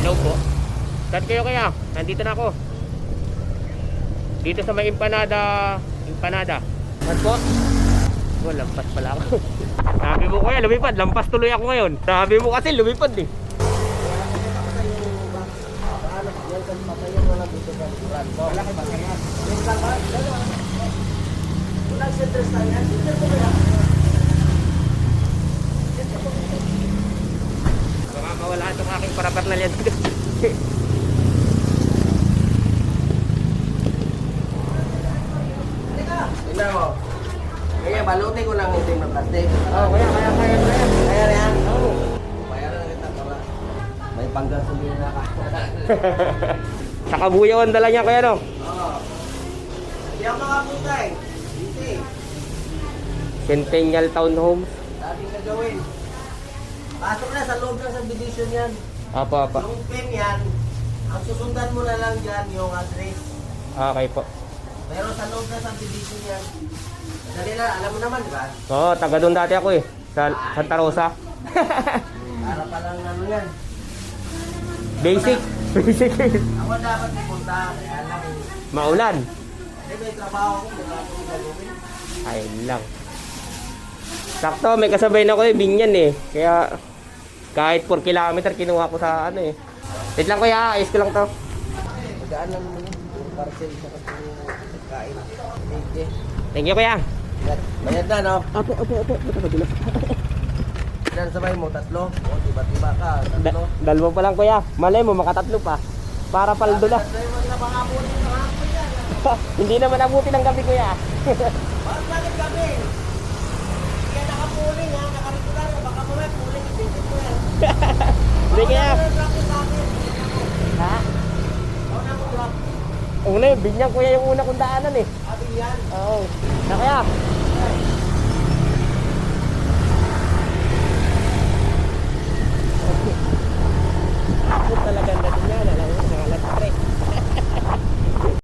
Hello po. Saan kayo kaya? Nandito na ako. Dito sa may empanada. Saan po? Oh, lampas pala ako. Sabi mo kuya, lumipad. Lampas tuloy ako ngayon. Sabi mo kasi lumipad eh. Baka mawala itong aking parapernalyan dito. Tingnan mo. Kaya balutin ko lang itim na plastic. Oh, kaya. Kaya na yan. Oo. Bayaran na kita para may panggasolina ka. Sa Kabuyaw ang dala niya kaya no? Oo. Hindi ako makapunta eh. Easy. Centennial Townhomes. Dating ka gawin. Pasok na sa loob ng subdivision yan. Apa. Yung pin yan, ang susundan mo na lang dyan yung address. Okay po. Pero sa loob ng subdivision yan, dali na, alam mo naman, di ba? Oo, taga doon dati ako eh. Sa Santa Rosa. Para palang ano yan. Basic. Ako dapat pupunta, kaya lang. Maulan. May trabaho ko, may trabaho ko gagawin. Ayun lang. Sakto, may kasabay na ko eh, Binyan eh. Kaya kahit 4 kilometer kinuha ko sa ano eh. Wait lang kuya, ayos ko lang to. Magaan lang naman yun. Yung parcel sa pagkain. Thank you. Thank you kuya. Bayad na, no? Apo. Ilan sabay mo? 3? O, tiba-tiba ka. 3? Dalawa pa lang kuya. Malay mo, makatatlo pa. Para paldo na. Sabay mo na baka po rin sa hapon yan. Hindi naman abuti ng gabi kuya. Bakit kami? Kaya nakapuling ha, nakarikular. Baka mamaya puling isipin ko yan. Hindi kaya. Ako na sa akin. Ha? Ako na mo drop. Una yun, Binyan kuya yung una kong daanan eh. Abi yan. Oo. Na kaya,